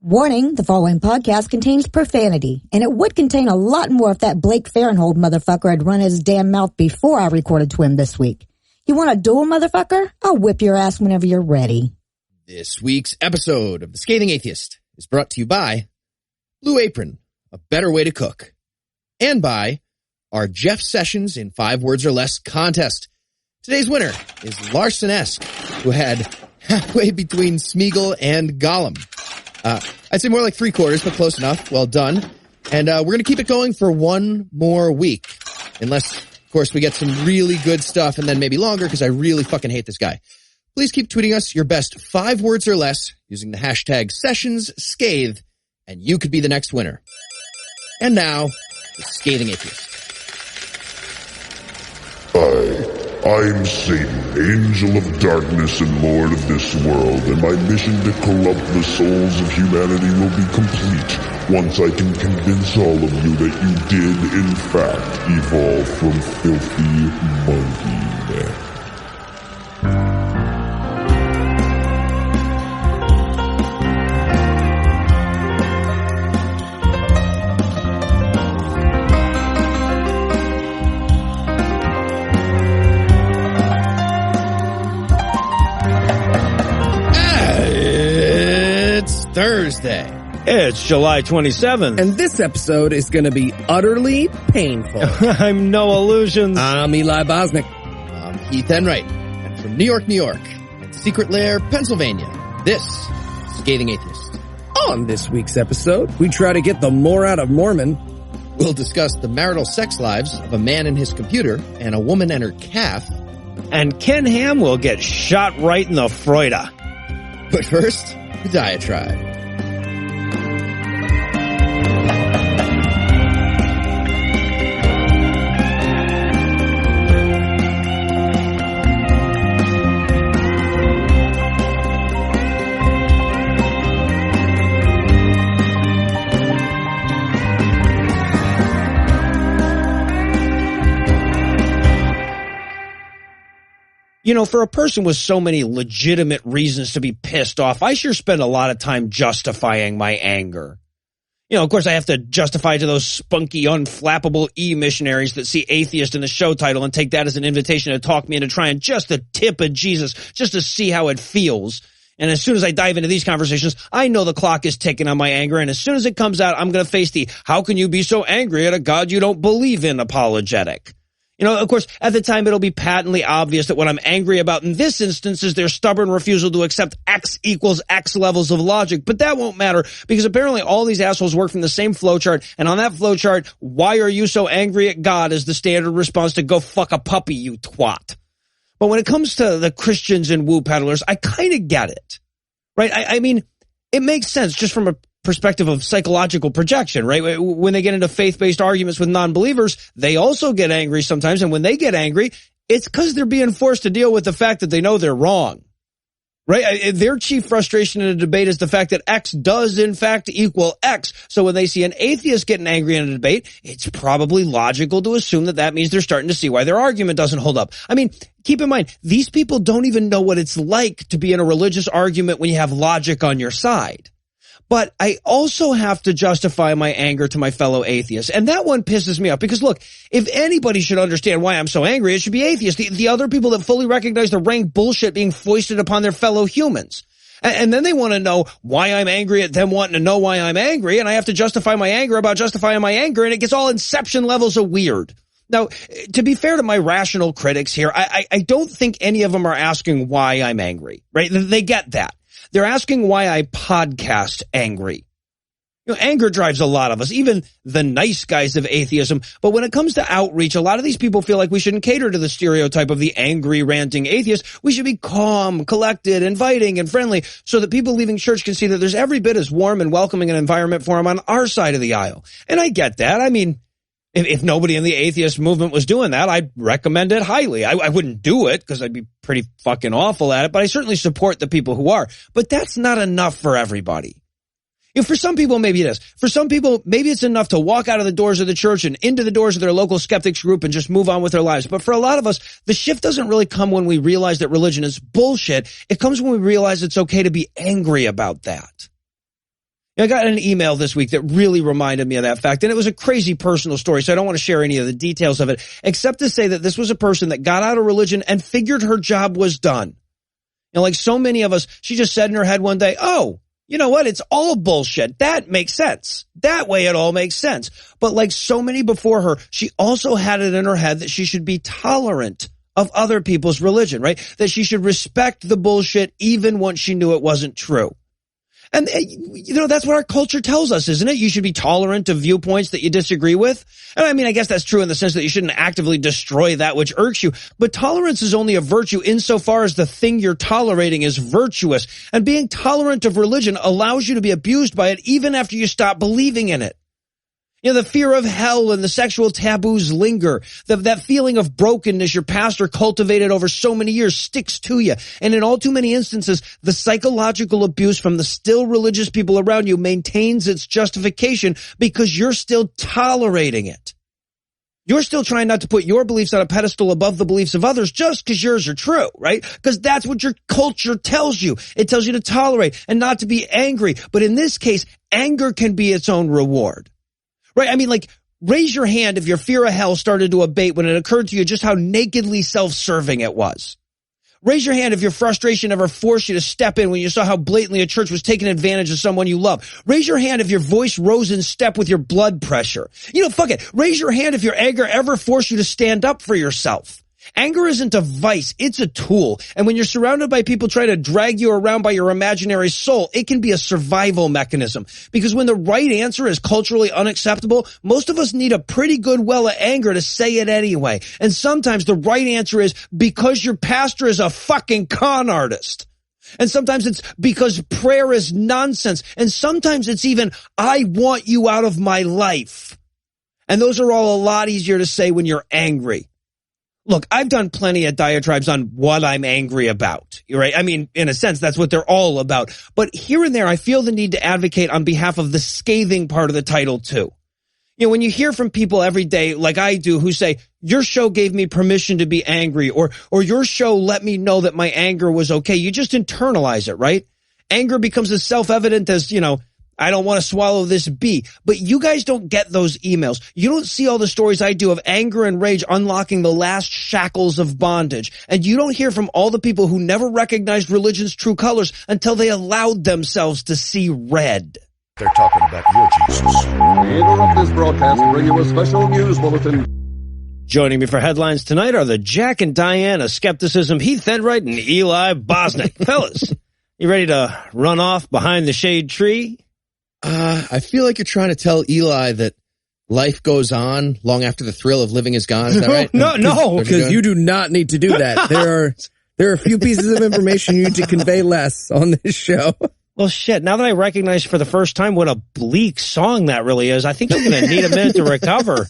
Warning, the following podcast contains profanity, and it would contain a lot more if that Blake Farenthold motherfucker had run his damn mouth before I recorded to him this week. You want a duel, motherfucker? I'll whip your ass whenever you're ready. This week's episode of The Scathing Atheist is brought to you by Blue Apron, a better way to cook, and by our Jeff Sessions in 5 words or less contest. Today's winner is Larson-esque, who had halfway between Smeagol and Gollum. I'd say more like 3/4, but close enough. Well done. And we're going to keep it going for one more week. Unless, of course, we get some really good stuff and then maybe longer because I really fucking hate this guy. Please keep tweeting us your best 5 words or less using the hashtag SessionsScathe, and you could be the next winner. And now, the Scathing Atheist. I'm Satan, angel of darkness and lord of this world, and my mission to corrupt the souls of humanity will be complete once I can convince all of you that you did, in fact, evolve from filthy monkey men. Thursday. It's July 27th. And this episode is going to be utterly painful. I'm Noah Lugeons. I'm Eli Bosnick. I'm Heath Enright. And from New York, and Secret Lair, Pennsylvania, this is Scathing Atheist. On this week's episode, we try to get the more out of Mormon. We'll discuss the marital sex lives of a man and his computer and a woman and her calf. And Ken Ham will get shot right in the freude. But first, the diatribe. You know, for a person with so many legitimate reasons to be pissed off, I sure spend a lot of time justifying my anger. You know, of course, I have to justify to those spunky, unflappable e-missionaries that see atheist in the show title and take that as an invitation to talk me into trying just the tip of Jesus, just to see how it feels. And as soon as I dive into these conversations, I know the clock is ticking on my anger, and as soon as it comes out, I'm going to face the "how can you be so angry at a God you don't believe in" apologetic. You know, of course, at the time, it'll be patently obvious that what I'm angry about in this instance is their stubborn refusal to accept X equals X levels of logic. But that won't matter because apparently all these assholes work from the same flowchart. And on that flowchart, "why are you so angry at God" is the standard response to "go fuck a puppy, you twat." But when it comes to the Christians and woo peddlers, I kind of get it, right? I mean, it makes sense just from a perspective of psychological projection, right? When they get into faith-based arguments with non-believers, they also get angry sometimes. And when they get angry, it's because they're being forced to deal with the fact that they know they're wrong, right? Their chief frustration in a debate is the fact that X does in fact equal X. So when they see an atheist getting angry in a debate, it's probably logical to assume that that means they're starting to see why their argument doesn't hold up. I mean, keep in mind, these people don't even know what it's like to be in a religious argument when you have logic on your side. But I also have to justify my anger to my fellow atheists. And that one pisses me off because, look, if anybody should understand why I'm so angry, it should be atheists, the other people that fully recognize the rank bullshit being foisted upon their fellow humans. And then they want to know why I'm angry at them wanting to know why I'm angry, and I have to justify my anger about justifying my anger, and it gets all inception levels of weird. Now, to be fair to my rational critics here, I don't think any of them are asking why I'm angry, right? They get that. They're asking why I podcast angry. You know, anger drives a lot of us, even the nice guys of atheism. But when it comes to outreach, a lot of these people feel like we shouldn't cater to the stereotype of the angry, ranting atheist. We should be calm, collected, inviting, and friendly so that people leaving church can see that there's every bit as warm and welcoming an environment for them on our side of the aisle. And I get that. I mean, if nobody in the atheist movement was doing that, I'd recommend it highly. I wouldn't do it because I'd be pretty fucking awful at it, but I certainly support the people who are. But that's not enough for everybody. You know, for some people, maybe it is. For some people, maybe it's enough to walk out of the doors of the church and into the doors of their local skeptics group and just move on with their lives. But for a lot of us, the shift doesn't really come when we realize that religion is bullshit. It comes when we realize it's okay to be angry about that. I got an email this week that really reminded me of that fact, and it was a crazy personal story, so I don't want to share any of the details of it, except to say that this was a person that got out of religion and figured her job was done. Like so many of us, she just said in her head one day, oh, you know what? It's all bullshit. That makes sense. That way it all makes sense. But like so many before her, she also had it in her head that she should be tolerant of other people's religion, right? That she should respect the bullshit even once she knew it wasn't true. And, that's what our culture tells us, isn't it? You should be tolerant of viewpoints that you disagree with. And I mean, I guess that's true in the sense that you shouldn't actively destroy that which irks you. But tolerance is only a virtue insofar as the thing you're tolerating is virtuous. And being tolerant of religion allows you to be abused by it even after you stop believing in it. The fear of hell and the sexual taboos linger. That feeling of brokenness your pastor cultivated over so many years sticks to you. And in all too many instances, the psychological abuse from the still religious people around you maintains its justification because you're still tolerating it. You're still trying not to put your beliefs on a pedestal above the beliefs of others just because yours are true, right? Because that's what your culture tells you. It tells you to tolerate and not to be angry. But in this case, anger can be its own reward. Right? I mean, like, raise your hand if your fear of hell started to abate when it occurred to you just how nakedly self-serving it was. Raise your hand if your frustration ever forced you to step in when you saw how blatantly a church was taking advantage of someone you love. Raise your hand if your voice rose in step with your blood pressure. Fuck it. Raise your hand if your anger ever forced you to stand up for yourself. Anger isn't a vice, it's a tool. And when you're surrounded by people trying to drag you around by your imaginary soul, it can be a survival mechanism. Because when the right answer is culturally unacceptable, most of us need a pretty good well of anger to say it anyway. And sometimes the right answer is because your pastor is a fucking con artist. And sometimes it's because prayer is nonsense. And sometimes it's even, I want you out of my life. And those are all a lot easier to say when you're angry. Look, I've done plenty of diatribes on what I'm angry about, right? I mean, in a sense, that's what they're all about. But here and there, I feel the need to advocate on behalf of the scathing part of the title, too. When you hear from people every day, like I do, who say, your show gave me permission to be angry, or your show let me know that my anger was okay, you just internalize it, right? Anger becomes as self-evident as, I don't want to swallow this bee. But you guys don't get those emails. You don't see all the stories I do of anger and rage unlocking the last shackles of bondage. And you don't hear from all the people who never recognized religion's true colors until they allowed themselves to see red. They're talking about your Jesus. We interrupt this broadcast to bring you a special news bulletin. Joining me for headlines tonight are the Jack and Diane of Skepticism, Heath Enright and Eli Bosnick. Fellas, you ready to run off behind the shade tree? I feel like you're trying to tell Eli that life goes on long after the thrill of living is gone. Is that right? No, because you do not need to do that. There are a few pieces of information you need to convey less on this show. Well, shit, now that I recognize for the first time what a bleak song that really is, I think I'm going to need a minute to recover.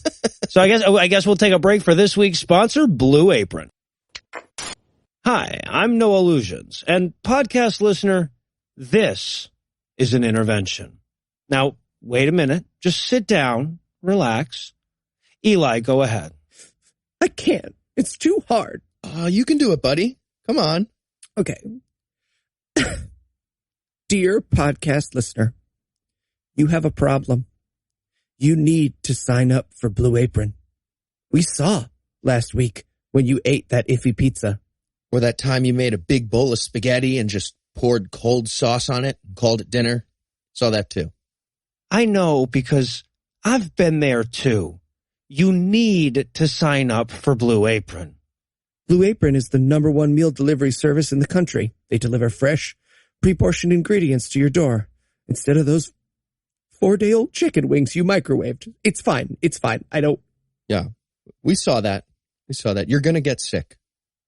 So I guess we'll take a break for this week's sponsor, Blue Apron. Hi, I'm Noah Lugeons, and podcast listener, this is an intervention. Now, wait a minute. Just sit down, relax. Eli, go ahead. I can't. It's too hard. You can do it, buddy. Come on. Okay. Dear podcast listener, you have a problem. You need to sign up for Blue Apron. We saw last week when you ate that iffy pizza. Or that time you made a big bowl of spaghetti and just poured cold sauce on it and called it dinner. Saw that too. I know because I've been there too. You need to sign up for Blue Apron. Blue Apron is the #1 meal delivery service in the country. They deliver fresh, pre-portioned ingredients to your door instead of those 4-day-old chicken wings you microwaved. It's fine. It's fine. Yeah, we saw that. You're going to get sick.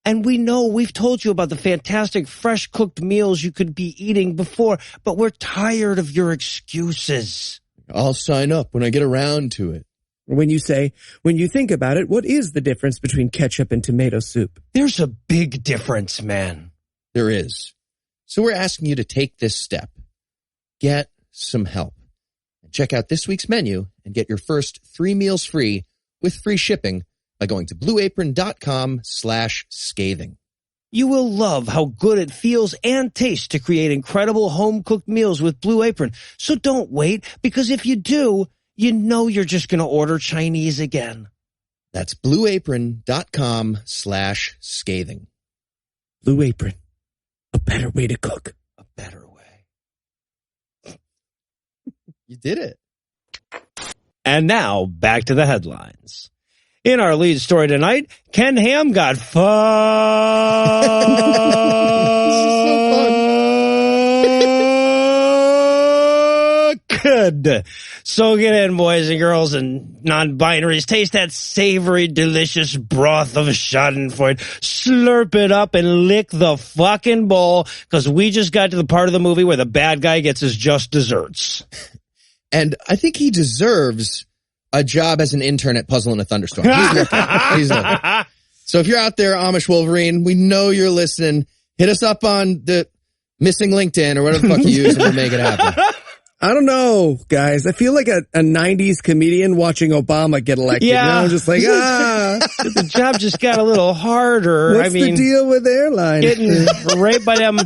And we know we've told you about the fantastic fresh cooked meals you could be eating before, but we're tired of your excuses. I'll sign up when I get around to it. When you think about it, what is the difference between ketchup and tomato soup? There's a big difference, man. There is. So we're asking you to take this step. Get some help. And check out this week's menu and get your first 3 meals free with free shipping by going to blueapron.com/scathing. You will love how good it feels and tastes to create incredible home-cooked meals with Blue Apron. So don't wait, because if you do, you know you're just going to order Chinese again. That's blueapron.com/scathing. Blue Apron. A better way to cook. A better way. You did it. And now, back to the headlines. In our lead story tonight, Ken Ham got fucked. So get in, boys and girls and non-binaries. Taste that savory, delicious broth of Schadenfreudian. Slurp it up and lick the fucking bowl, because we just got to the part of the movie where the bad guy gets his just desserts. And I think he deserves a job as an intern at Puzzle in a Thunderstorm. He's looking. So if you're out there, Amish Wolverine, we know you're listening. Hit us up on the missing LinkedIn or whatever the fuck you use and we'll make it happen. I don't know, guys. I feel like a 90s comedian watching Obama get elected. Yeah. You know, just like, The job just got a little harder. What's the deal with airlines? Getting raped by them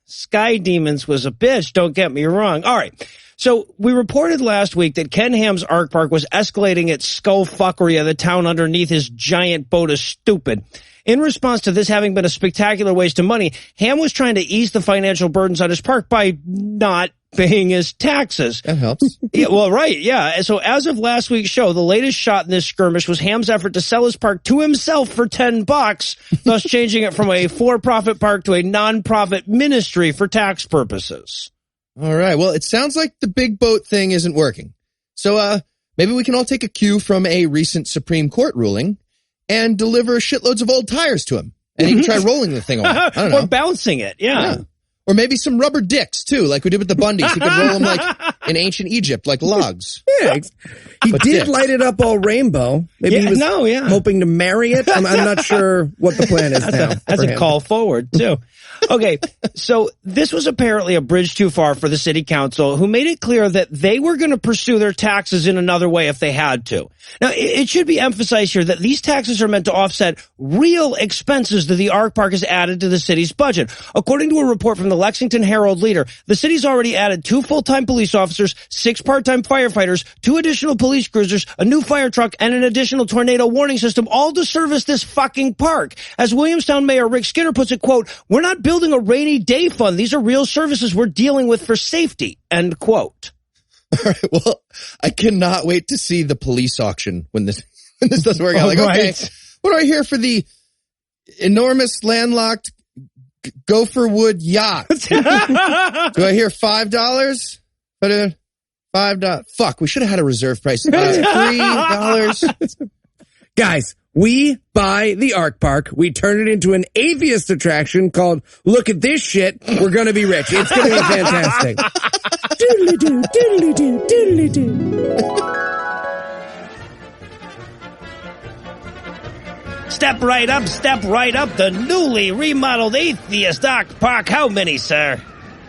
sky demons was a bitch, don't get me wrong. All right. So we reported last week that Ken Ham's Ark Park was escalating its skullfuckery of the town underneath his giant boat is stupid. In response to this having been a spectacular waste of money, Ham was trying to ease the financial burdens on his park by not paying his taxes. That helps. Yeah, well, right, yeah. So as of last week's show, the latest shot in this skirmish was Ham's effort to sell his park to himself for $10, thus changing it from a for-profit park to a non-profit ministry for tax purposes. All right. Well, it sounds like the big boat thing isn't working. So maybe we can all take a cue from a recent Supreme Court ruling and deliver shitloads of old tires to him. And he can try rolling the thing away. I don't know. Or bouncing it, yeah. Or maybe some rubber dicks, too, like we did with the Bundys. He could roll them like in ancient Egypt, like logs. Yeah, he did light it up all rainbow. Maybe he was hoping to marry it. I'm not sure what the plan is now. That's a call forward, too. Okay, so this was apparently a bridge too far for the city council, who made it clear that they were going to pursue their taxes in another way if they had to. Now, it should be emphasized here that these taxes are meant to offset real expenses that the Ark Park has added to the city's budget. According to a report from the Lexington Herald-Leader, the city's already added 2 full-time police officers, 6 part-time firefighters, 2 additional police cruisers, a new fire truck, and an additional tornado warning system, all to service this fucking park. As Williamstown Mayor Rick Skinner puts it, quote, "We're not building a rainy day fund. These are real services we're dealing with for safety," end quote. All right. Well, I cannot wait to see the police auction when this doesn't work out. Like, okay, what do I hear for the enormous landlocked gopher wood yacht? Do I hear $5? $5. Fuck, we should have had a reserve price. $3. Guys, we buy the Ark Park. We turn it into an atheist attraction called Look at This Shit. We're going to be rich. It's going to be fantastic. Doodly-doo, doodly-doo, doodly-doo. Step right up, the newly remodeled Atheist Ark Park. How many, sir?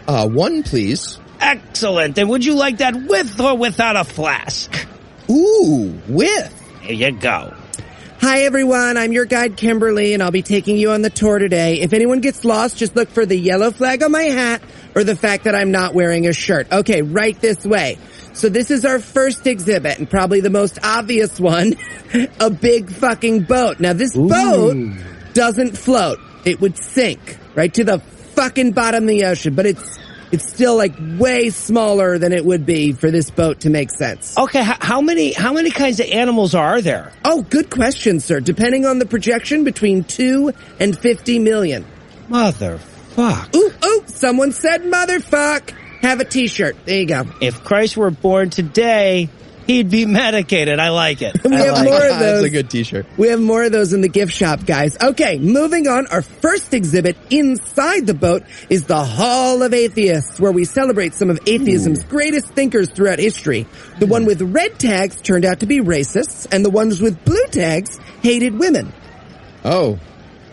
1, please. Excellent. And would you like that with or without a flask? Ooh, with. Here you go. Hi, everyone. I'm your guide, Kimberly, and I'll be taking you on the tour today. If anyone gets lost, just look for the yellow flag on my hat or the fact that I'm not wearing a shirt. Okay, right this way. So this is our first exhibit, and probably the most obvious one, a big fucking boat. Now, this boat doesn't float. It would sink right to the fucking bottom of the ocean, but it's still like way smaller than it would be for this boat to make sense. Okay, how many kinds of animals are there? Oh, good question, sir. Depending on the projection, between 2 and 50 million. Motherfuck. Ooh, someone said motherfuck. Have a t-shirt. There you go. If Christ were born today, he'd be medicated. I like it. We have more of those. That's a good t-shirt. We have more of those in the gift shop, guys. Okay, moving on. Our first exhibit inside the boat is the Hall of Atheists, where we celebrate some of atheism's greatest thinkers throughout history. The one with red tags turned out to be racists, and the ones with blue tags hated women. Oh,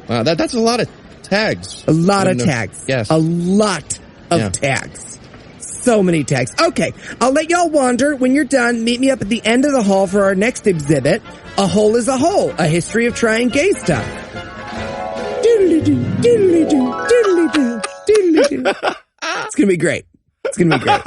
wow, that's a lot of tags. A lot of tags. Yes. A lot of tags. So many tags. Okay, I'll let y'all wander. When you're done, meet me up at the end of the hall for our next exhibit, A Hole is a Hole, a history of trying gay stuff. Doodly-doo, doodly-doo, doodly-doo, doodly-doo. It's going to be great. It's going to be great.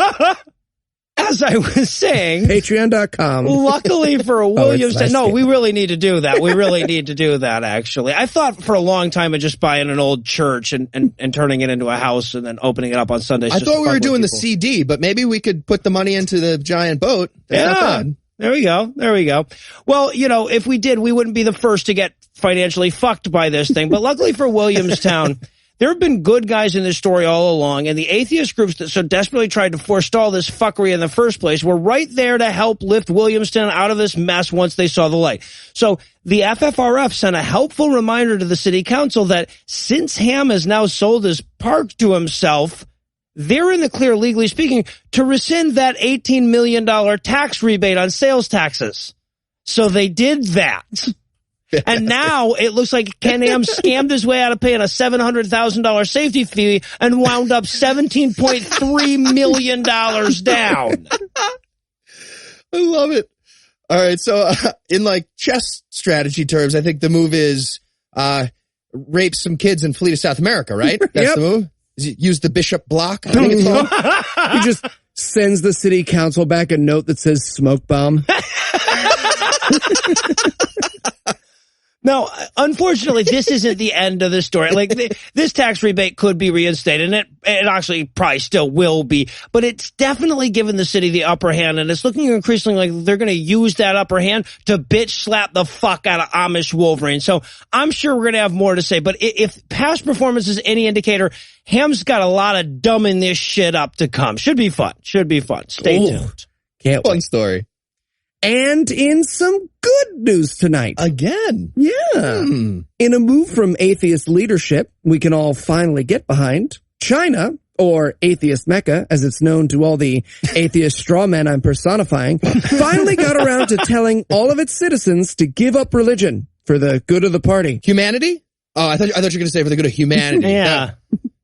As I was saying, Patreon.com. luckily for Williams, no, year. we really need to do that. We really need to do that, actually. I thought for a long time of just buying an old church and turning it into a house and then opening it up on Sundays. I thought we were doing the CD, but maybe we could put the money into the giant boat. That's not bad. There we go. There we go. Well, you know, if we did, we wouldn't be the first to get financially fucked by this thing. But luckily for Williamstown, there have been good guys in this story all along, and the atheist groups that so desperately tried to forestall this fuckery in the first place were right there to help lift Williamstown out of this mess once they saw the light. So the FFRF sent a helpful reminder to the city council that since Ham has now sold his park to himself, they're in the clear, legally speaking, to rescind that $18 million tax rebate on sales taxes. So they did that. And now it looks like Ken Ham scammed his way out of paying a $700,000 safety fee and wound up $17.3 million down. I love it. All right. So in like chess strategy terms, I think the move is rape some kids and flee to South America, right? That's the move. Use the bishop block, I think it's called. He just sends the city council back a note that says smoke bomb. No, unfortunately, this isn't the end of the story. Like, this tax rebate could be reinstated, and it actually probably still will be, but it's definitely given the city the upper hand, and it's looking increasingly like they're going to use that upper hand to bitch slap the fuck out of Amish Wolverine. So I'm sure we're going to have more to say, but if past performance is any indicator, Ham's got a lot of dumbing this shit up to come. Should be fun. Should be fun. Stay tuned. Can't Fun wait. story. And in some good news tonight. Again. Yeah. In a move from atheist leadership we can all finally get behind, China, or Atheist Mecca, as it's known to all the atheist straw men I'm personifying, finally got around to telling all of its citizens to give up religion for the good of the party. Humanity? Oh, I thought you were going to say for the good of humanity. Yeah.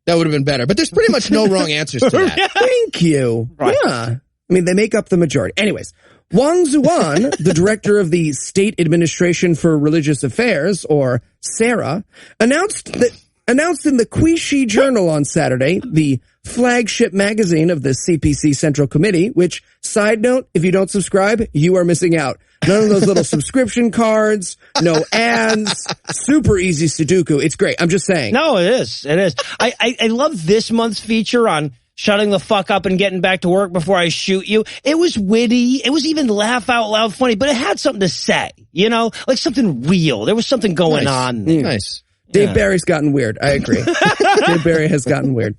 That would have been better. But there's pretty much no wrong answers to that. Thank you. Right. Yeah. I mean, they make up the majority. Anyways, Wang Zuan, the director of the State Administration for Religious Affairs, or SARA, announced in the Quishi Journal on Saturday, the flagship magazine of the CPC Central Committee, which, side note, if you don't subscribe, you are missing out. None of those little subscription cards, no ads, super easy Sudoku. It's great. I'm just saying. No, it is. It is. I love this month's feature on shutting the fuck up and getting back to work before I shoot you. It was witty. It was even laugh out loud funny, but it had something to say, you know, like something real. There was something going on there. Nice. Dave Barry's gotten weird. I agree. Dave Barry has gotten weird.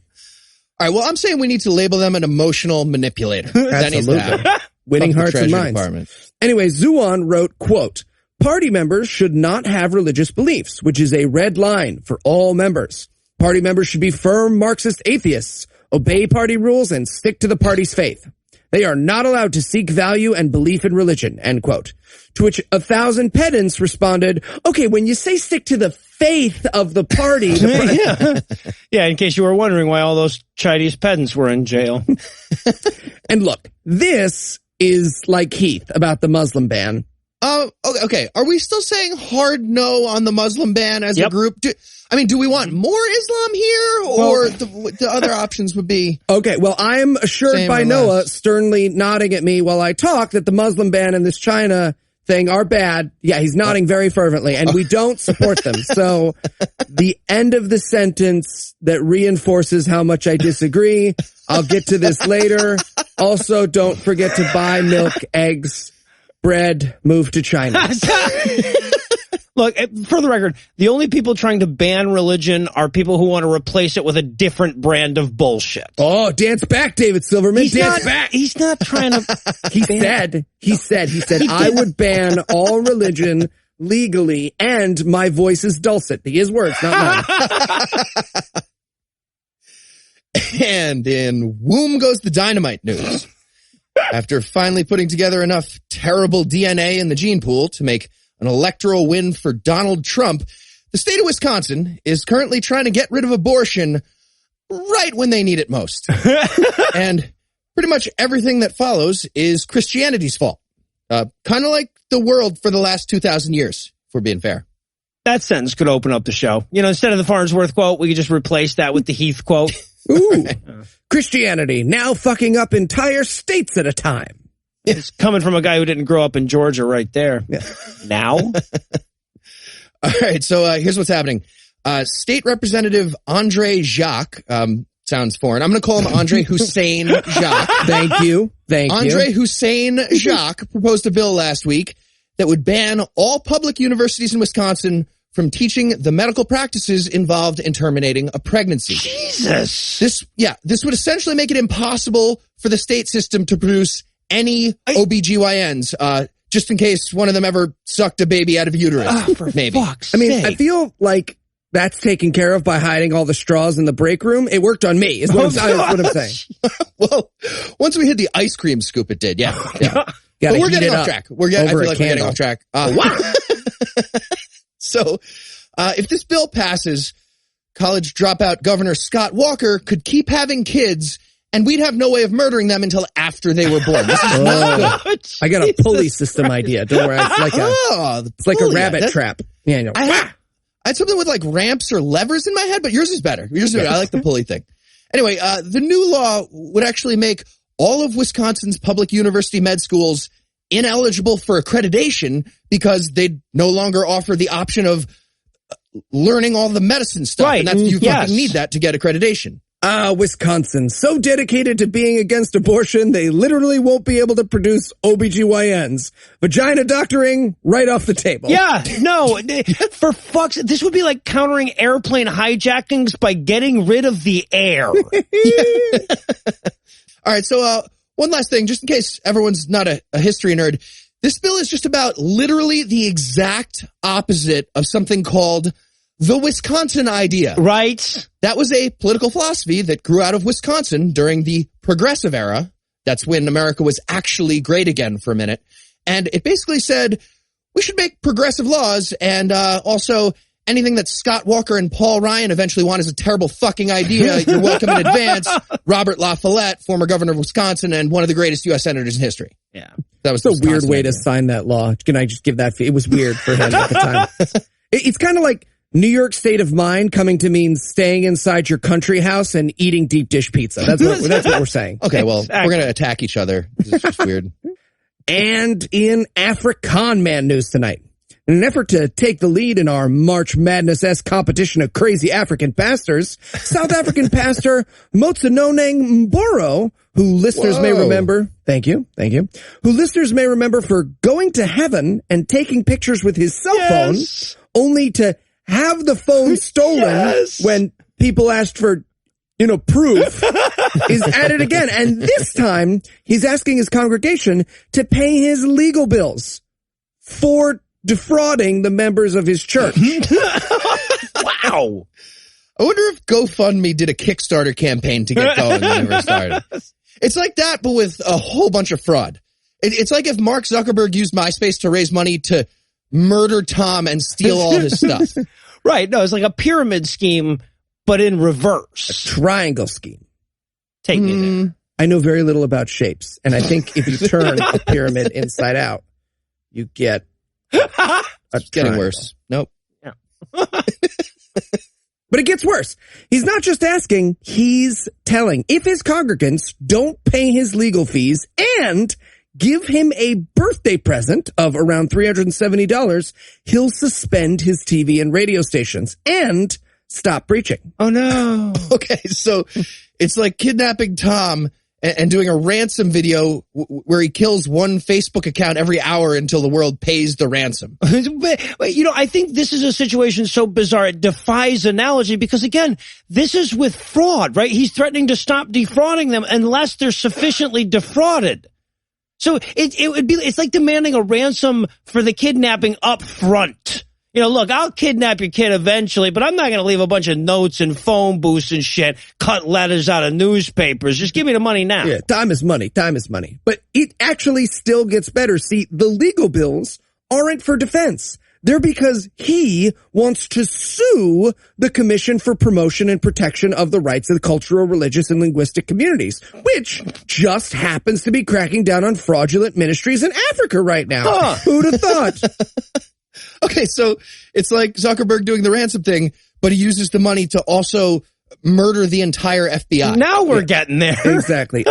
All right. Well, I'm saying we need to label them an emotional manipulator. That needs to happen. Winning Fuck the hearts and Treasury minds. Department. Anyway, Zuan wrote, quote, "Party members should not have religious beliefs, which is a red line for all members. Party members should be firm Marxist atheists, obey party rules, and stick to the party's faith. They are not allowed to seek value and belief in religion," end quote. To which 1,000 pedants responded, okay, when you say stick to the faith of the party. Yeah, in case you were wondering why all those Chinese pedants were in jail. And look, this is like Heath about the Muslim ban. Okay. Are we still saying hard no on the Muslim ban as a group? Do we want more Islam here, or the other options would be? Okay, well, I'm assured by Noah, sternly nodding at me while I talk, that the Muslim ban and this China thing are bad. Yeah, he's nodding very fervently, and we don't support them. So the end of the sentence that reinforces how much I disagree, I'll get to this later. Also, don't forget to buy milk, eggs, bread, move to China. Look, for the record, the only people trying to ban religion are people who want to replace it with a different brand of bullshit. Oh, dance back, David Silverman. Dance back. He's not trying to. He said, I would ban all religion legally, and my voice is dulcet. His words, not mine. And in Womb Goes the Dynamite news. After finally putting together enough terrible DNA in the gene pool to make an electoral win for Donald Trump, the state of Wisconsin is currently trying to get rid of abortion right when they need it most. And pretty much everything that follows is Christianity's fault. Kind of like the world for the last 2,000 years, if we're being fair. That sentence could open up the show. Instead of the Farnsworth quote, we could just replace that with the Heath quote. Ooh. Christianity now fucking up entire states at a time. It's coming from a guy who didn't grow up in Georgia right there. Yeah. Now? All right, so here's what's happening. State Representative Andre Jacques, sounds foreign. I'm going to call him Andre Hussein Jacques. Thank you. Andre Hussein Jacques proposed a bill last week that would ban all public universities in Wisconsin from teaching the medical practices involved in terminating a pregnancy. Jesus. This would essentially make it impossible for the state system to produce any OBGYNs, just in case one of them ever sucked a baby out of uterus. For maybe. fuck's I mean, sake. I feel like that's taken care of by hiding all the straws in the break room. It worked on me, is what I'm saying. Well, once we hit the ice cream scoop, it did. Yeah. But we're getting off track. I feel like we're getting off track. Wow. So, if this bill passes, college dropout Governor Scott Walker could keep having kids, and we'd have no way of murdering them until after they were born. This is not good. I got a pulley system idea. Don't worry. It's like a rabbit trap. Yeah, I had something with like ramps or levers in my head, but yours is better. I like the pulley thing. Anyway, the new law would actually make all of Wisconsin's public university med schools ineligible for accreditation because they'd no longer offer the option of learning all the medicine stuff. Right. And you fucking need that to get accreditation. Wisconsin, so dedicated to being against abortion, they literally won't be able to produce OBGYNs. Vagina doctoring, right off the table. Yeah, no, for fuck's sake, this would be like countering airplane hijackings by getting rid of the air. All right, so one last thing, just in case everyone's not a history nerd. This bill is just about literally the exact opposite of something called the Wisconsin idea. Right. That was a political philosophy that grew out of Wisconsin during the Progressive era. That's when America was actually great again for a minute. And it basically said, we should make progressive laws, and also anything that Scott Walker and Paul Ryan eventually want is a terrible fucking idea. You're welcome in advance. Robert La Follette, former governor of Wisconsin and one of the greatest U.S. senators in history. Yeah. That was a weird way to sign that law. Can I just give that? It was weird for him at the time. It's kind of like New York state of mind coming to mean staying inside your country house and eating deep dish pizza. That's what we're saying. Okay, well, we're going to attack each other. This is just weird. And in Afrikaan Man news tonight, in an effort to take the lead in our March Madness-esque competition of crazy African pastors, South African pastor Motsanoneng Mboro, who listeners may remember, thank you, who listeners may remember for going to heaven and taking pictures with his cell phone, only to have the phone stolen when people asked for, proof, is at it again. And this time, he's asking his congregation to pay his legal bills for defrauding the members of his church. Wow. I wonder if GoFundMe did a Kickstarter campaign to get going when they were started. It's like that, but with a whole bunch of fraud. It's like if Mark Zuckerberg used MySpace to raise money to murder Tom and steal all his stuff. Right. No, it's like a pyramid scheme, but in reverse. A triangle scheme. Take me there. I know very little about shapes, and I think if you turn a pyramid inside out, you get it's getting worse. Nope. Yeah. But it gets worse. He's not just asking, he's telling. If his congregants don't pay his legal fees and give him a birthday present of around $370, he'll suspend his TV and radio stations and stop preaching. Oh, no. Okay, so it's like kidnapping Tom and doing a ransom video where he kills one Facebook account every hour until the world pays the ransom. I think this is a situation so bizarre it defies analogy because, again, this is with fraud, right? He's threatening to stop defrauding them unless they're sufficiently defrauded. So it's like demanding a ransom for the kidnapping up front. Look, I'll kidnap your kid eventually, but I'm not going to leave a bunch of notes and phone booths and shit, cut letters out of newspapers. Just give me the money now. Yeah, time is money. But it actually still gets better. See, the legal bills aren't for defense. They're because he wants to sue the Commission for Promotion and Protection of the Rights of the Cultural, Religious, and Linguistic Communities, which just happens to be cracking down on fraudulent ministries in Africa right now. Who'd have thought? Okay, so it's like Zuckerberg doing the ransom thing, but he uses the money to also murder the entire FBI. Now we're getting there. Exactly.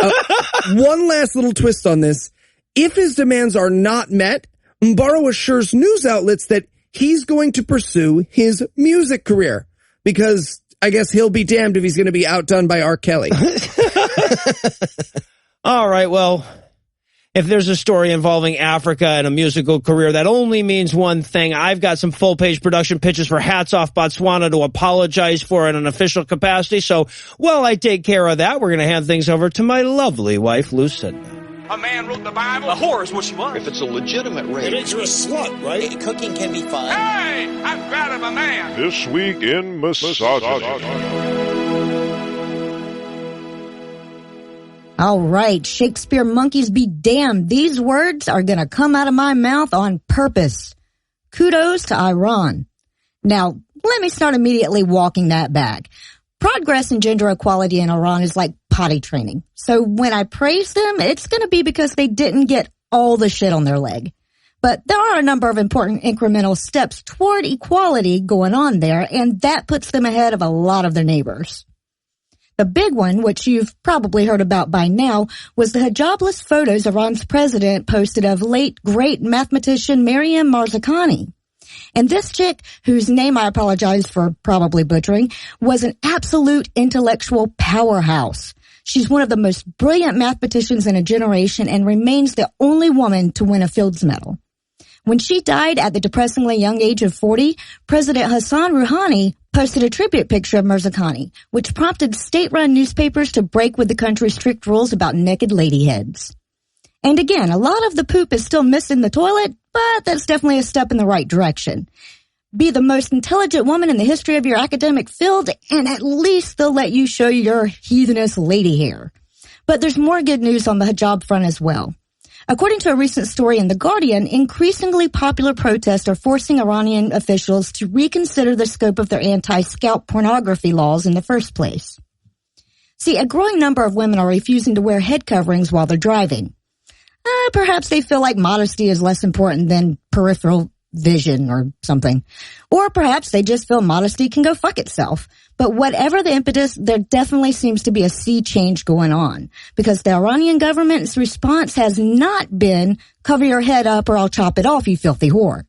One last little twist on this. If his demands are not met, Mbaro assures news outlets that he's going to pursue his music career because I guess he'll be damned if he's going to be outdone by R. Kelly. All right, well, if there's a story involving Africa and a musical career, that only means one thing. I've got some full-page production pitches for Hats Off Botswana to apologize for in an official capacity. So while I take care of that, we're going to hand things over to my lovely wife, Lucinda. A man wrote the Bible. A whore is what she was. If it's a legitimate rape. It makes her a slut, right? Cooking can be fun. Hey, I'm proud of a man. This week in misogyny. All right, Shakespeare monkeys be damned. These words are going to come out of my mouth on purpose. Kudos to Iran. Now, let me start immediately walking that back. Progress in gender equality in Iran is like potty training. So when I praise them, it's going to be because they didn't get all the shit on their leg. But there are a number of important incremental steps toward equality going on there, and that puts them ahead of a lot of their neighbors. The big one, which you've probably heard about by now, was the hijabless photos Iran's president posted of late great mathematician Maryam Marzakhani. And this chick, whose name I apologize for probably butchering, was an absolute intellectual powerhouse. She's one of the most brilliant mathematicians in a generation and remains the only woman to win a Fields Medal. When she died at the depressingly young age of 40, President Hassan Rouhani posted a tribute picture of Marzakhani, which prompted state-run newspapers to break with the country's strict rules about naked lady heads. And again, a lot of the poop is still missed in the toilet, but that's definitely a step in the right direction. Be the most intelligent woman in the history of your academic field, and at least they'll let you show your heathenous lady hair. But there's more good news on the hijab front as well. According to a recent story in The Guardian, increasingly popular protests are forcing Iranian officials to reconsider the scope of their anti-scalp pornography laws in the first place. See, a growing number of women are refusing to wear head coverings while they're driving. Perhaps they feel like modesty is less important than peripheral vision or something. Or perhaps they just feel modesty can go fuck itself. But whatever the impetus, there definitely seems to be a sea change going on. Because the Iranian government's response has not been, cover your head up or I'll chop it off, you filthy whore.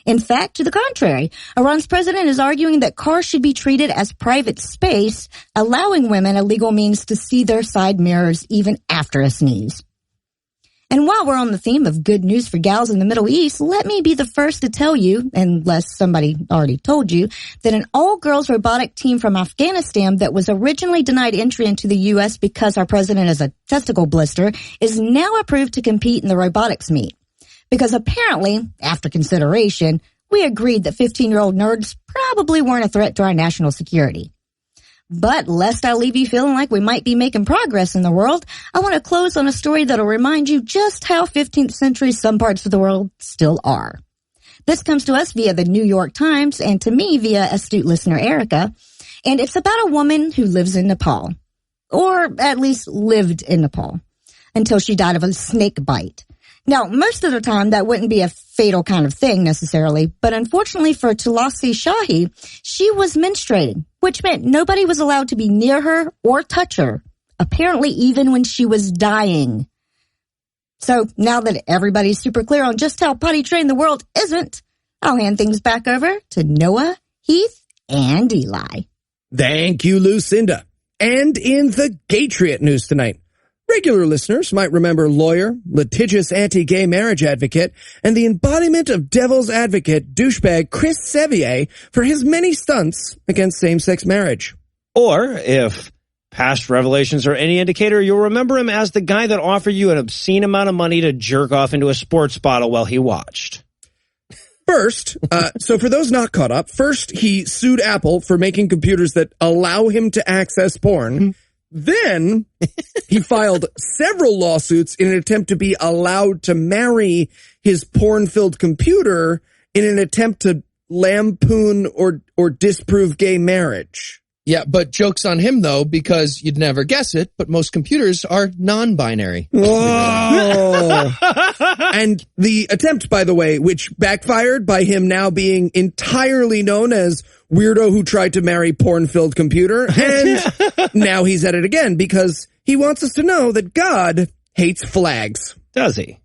In fact, to the contrary, Iran's president is arguing that cars should be treated as private space, allowing women a legal means to see their side mirrors even after a sneeze. And while we're on the theme of good news for gals in the Middle East, let me be the first to tell you, unless somebody already told you, that an all-girls robotic team from Afghanistan that was originally denied entry into the U.S. because our president is a testicle blister is now approved to compete in the robotics meet. Because apparently, after consideration, we agreed that 15-year-old nerds probably weren't a threat to our national security. But lest I leave you feeling like we might be making progress in the world, I want to close on a story that'll remind you just how 15th century some parts of the world still are. This comes to us via the New York Times and to me via astute listener Erica, and it's about a woman who lives in Nepal, or at least lived in Nepal, until she died of a snake bite. Now, most of the time, that wouldn't be a fatal kind of thing necessarily, but unfortunately for Tulasi Shahi, she was menstruating, which meant nobody was allowed to be near her or touch her, apparently even when she was dying. So now that everybody's super clear on just how potty trained the world isn't, I'll hand things back over to Noah, Heath, and Eli. Thank you, Lucinda. And in the Gatriot news tonight, regular listeners might remember lawyer, litigious anti-gay marriage advocate, and the embodiment of devil's advocate douchebag Chris Sevier for his many stunts against same-sex marriage. Or, if past revelations are any indicator, you'll remember him as the guy that offered you an obscene amount of money to jerk off into a sports bottle while he watched. First, so for those not caught up, first he sued Apple for making computers that allow him to access porn. Then he filed several lawsuits in an attempt to be allowed to marry his porn-filled computer in an attempt to lampoon or disprove gay marriage. Yeah, but joke's on him, though, because you'd never guess it, but most computers are non-binary. Whoa! asshole. And the attempt, by the way, which backfired by him now being entirely known as weirdo who tried to marry porn-filled computer. And now he's at it again because he wants us to know that God hates flags. Does he?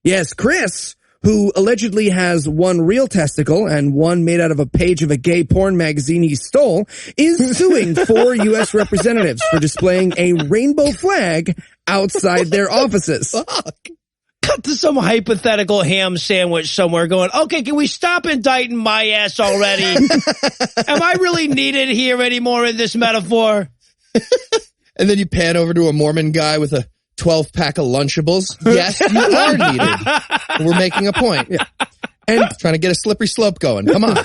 Yes, Chris, who allegedly has one real testicle and one made out of a page of a gay porn magazine he stole, is suing 4 U.S. representatives for displaying a rainbow flag outside their offices. Fuck. Cut to some hypothetical ham sandwich somewhere going, okay, can we stop indicting my ass already? Am I really needed here anymore in this metaphor? And then you pan over to a Mormon guy with a 12-pack of Lunchables. Yes, you are needed. We're making a point. Yeah. And trying to get a slippery slope going. Come on.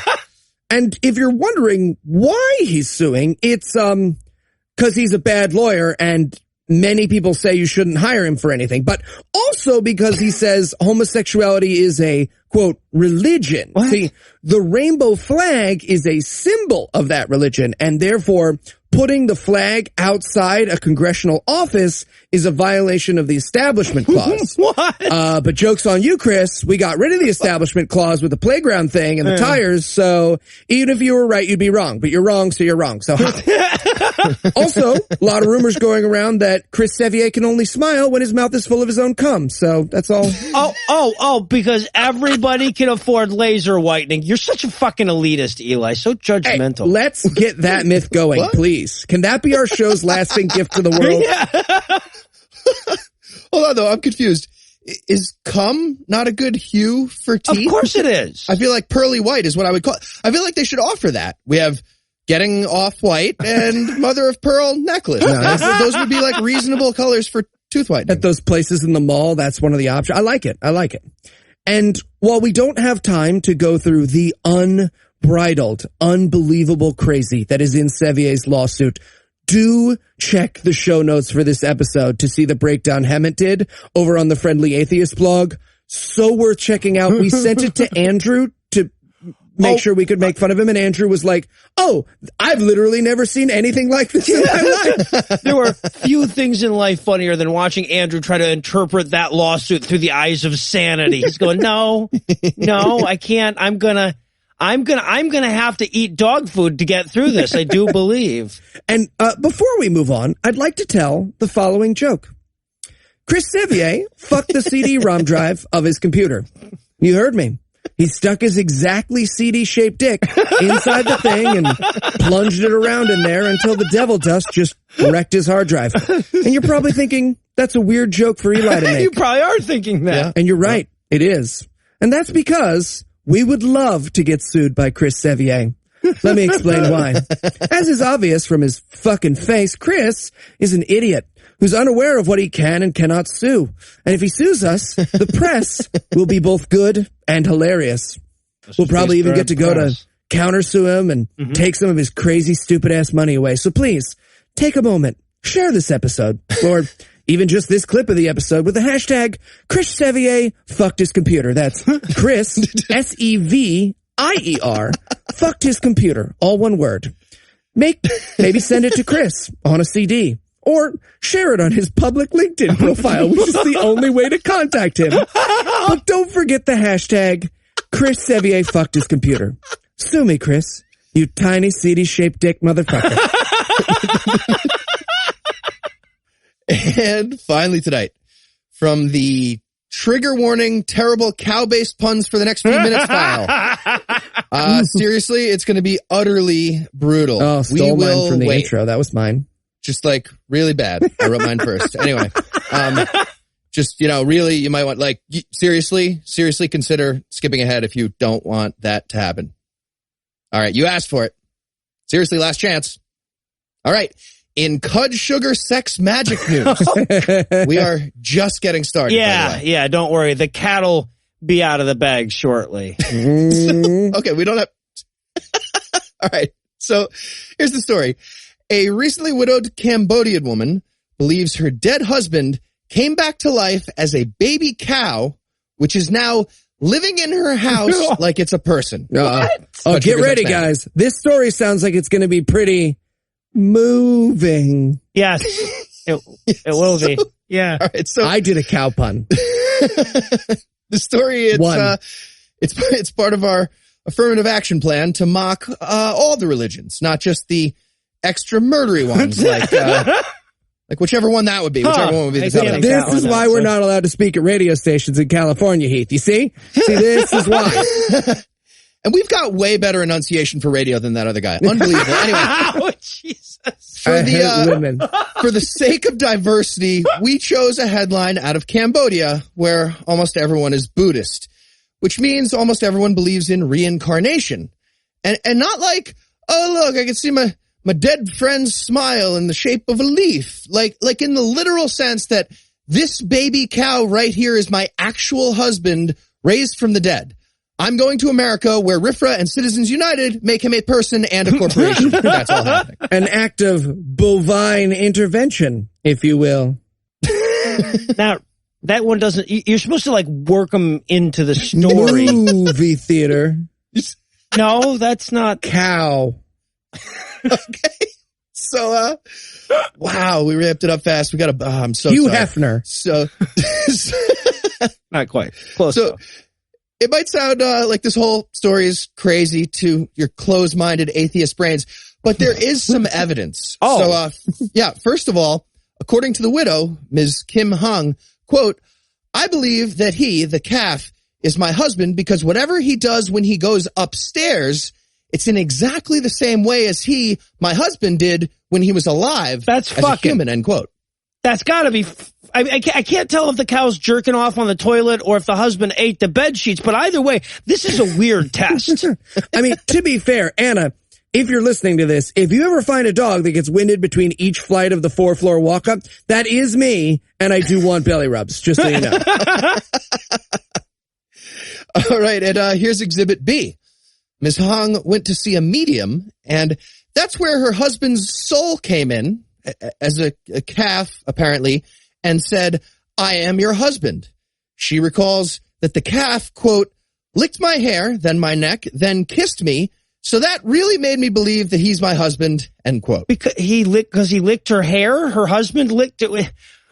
And if you're wondering why he's suing, it's because he's a bad lawyer and many people say you shouldn't hire him for anything, but also because he says homosexuality is a, quote, religion. What? See, the rainbow flag is a symbol of that religion, and therefore putting the flag outside a congressional office is a violation of the Establishment Clause. What? But joke's on you, Chris. We got rid of the Establishment Clause with the playground thing and the tires, so even if you were right, you'd be wrong. But you're wrong, so you're wrong. So also, a lot of rumors going around that Chris Sevier can only smile when his mouth is full of his own cum. So that's all. Because everybody can afford laser whitening. You're such a fucking elitist, Eli. So judgmental. Hey, let's get that myth going, please. Can that be our show's lasting gift to the world? Yeah. Hold on, though. I'm confused. Is cum not a good hue for teeth? Of course it is. I feel like pearly white is what I would call it. I feel like they should offer that. We have getting off white and mother of pearl necklace. Those would be like reasonable colors for tooth whitening. At those places in the mall, that's one of the options. I like it. And while we don't have time to go through the unbridled, unbelievable crazy that is in Sevier's lawsuit, do check the show notes for this episode to see the breakdown Hemant did over on the Friendly Atheist blog. So worth checking out. We sent it to Andrew to make sure we could make fun of him, and Andrew was like, oh, I've literally never seen anything like this in my life. There were few things in life funnier than watching Andrew try to interpret that lawsuit through the eyes of sanity. He's going, no, I can't. I'm gonna have to eat dog food to get through this. I do believe. And before we move on, I'd like to tell the following joke. Chris Sevier fucked the CD-ROM drive of his computer. You heard me. He stuck his exactly CD-shaped dick inside the thing and plunged it around in there until the devil dust just wrecked his hard drive. And you're probably thinking, that's a weird joke for Eli to make. You probably are thinking that. Yeah. And you're right. It is. And that's because we would love to get sued by Chris Sevier. Let me explain why. As is obvious from his fucking face, Chris is an idiot who's unaware of what he can and cannot sue. And if he sues us, the press will be both good and hilarious. We'll probably even get to go to countersue him and take some of his crazy, stupid-ass money away. So please, take a moment, share this episode, or even just this clip of the episode with the hashtag Chris Sevier fucked his computer. That's Chris, S-E-V-I-E-R, fucked his computer. All one word. Maybe send it to Chris on a CD. Or share it on his public LinkedIn profile, which is the only way to contact him. But don't forget the hashtag Chris Sevier fucked his computer. Sue me, Chris, you tiny CD-shaped dick motherfucker. And finally tonight, from the trigger warning, terrible cow-based puns for the next few minutes file. Seriously, it's going to be utterly brutal. Oh, stole mine from the intro. That was mine. Just like really bad. I wrote mine first. Anyway, just, really, you might want, seriously consider skipping ahead if you don't want that to happen. All right. You asked for it. Seriously, last chance. All right. In Cud Sugar Sex Magic news, we are just getting started. Yeah. Don't worry. The cat'll be out of the bag shortly. Okay. We don't have. All right. So here's the story. A recently widowed Cambodian woman believes her dead husband came back to life as a baby cow, which is now living in her house like it's a person. Oh, get ready, guys. This story sounds like it's going to be pretty moving. Yes, it will be. Yeah. All right, so I did a cow pun. The story, it's part of our affirmative action plan to mock all the religions, not just the extra murdery ones, like whichever one that would be. Whichever one would be the company. This is why we're not allowed to speak at radio stations in California, Heath. You see? This is why. And we've got way better enunciation for radio than that other guy. Unbelievable. Anyway. Oh, Jesus. For the sake of diversity, we chose a headline out of Cambodia where almost everyone is Buddhist, which means almost everyone believes in reincarnation. And not like, oh, look, I can see my dead friend's smile in the shape of a leaf. Like in the literal sense that this baby cow right here is my actual husband raised from the dead. I'm going to America where RFRA and Citizens United make him a person and a corporation. That's all happening. An act of bovine intervention, if you will. Now, that one doesn't... You're supposed to, work them into the story. Movie theater. No, that's not... Cow. Okay. So, wow, we wrapped it up fast. We got I'm so Hugh sorry. Hefner. So... Not quite. Close enough. It might sound like this whole story is crazy to your closed-minded atheist brains, but there is some evidence. Oh. So, first of all, according to the widow, Ms. Kim Hung, quote, I believe that he, the calf, is my husband because whatever he does when he goes upstairs, it's in exactly the same way as he, my husband, did when he was alive. That's as fucking... a human, end quote. That's gotta be... I can't tell if the cow's jerking off on the toilet or if the husband ate the bed sheets, but either way, this is a weird test. I mean, to be fair, Anna, if you're listening to this, if you ever find a dog that gets winded between each flight of the 4-floor walk-up, that is me, and I do want belly rubs, just so you know. All right, and here's Exhibit B. Ms. Hong went to see a medium, and that's where her husband's soul came in, as a calf, apparently, and said, I am your husband. She recalls that the calf, quote, licked my hair, then my neck, then kissed me, so that really made me believe that he's my husband, end quote. Because he licked her hair? Her husband licked it?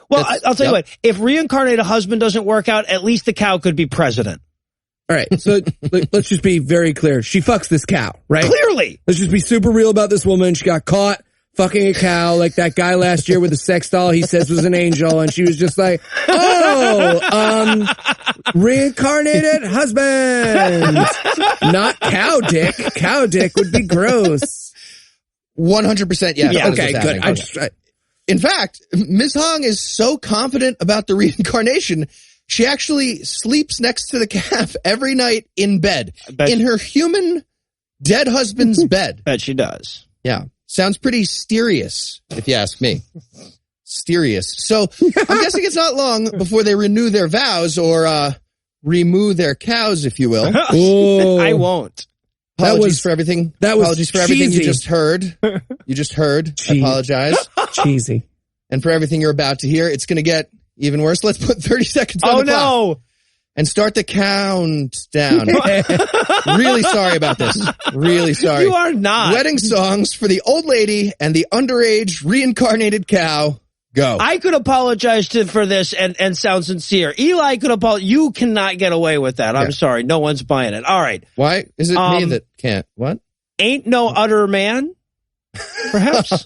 Well, I'll tell you what, if reincarnate a husband doesn't work out, at least the cow could be president. All right, so let's just be very clear. She fucks this cow, right? Clearly. Let's just be super real about this woman. She got caught fucking a cow like that guy last year with the sex doll he says was an angel, and she was just like, reincarnated husband. Not cow dick. Cow dick would be gross. 100% yes. Yeah, okay, good. In fact, Ms. Hong is so confident about the reincarnation, she actually sleeps next to the calf every night in bed, in her human dead husband's bed. Bet she does. Yeah. Sounds pretty mysterious, if you ask me. Mysterious. So I'm guessing it's not long before they renew their vows or remove their cows, if you will. I won't. Apologies for everything. Apologies for everything you just heard. You just heard. I apologize. Cheesy. And for everything you're about to hear, it's going to get even worse. Let's put 30 seconds on the clock. Oh, no. And start the countdown. Really sorry about this. Really sorry. You are not. Wedding songs for the old lady and the underage reincarnated cow. Go. I could apologize for this and sound sincere. Eli could apologize. You cannot get away with that. I'm sorry. No one's buying it. All right. Why is it me that can't? What? Ain't no other man? Perhaps.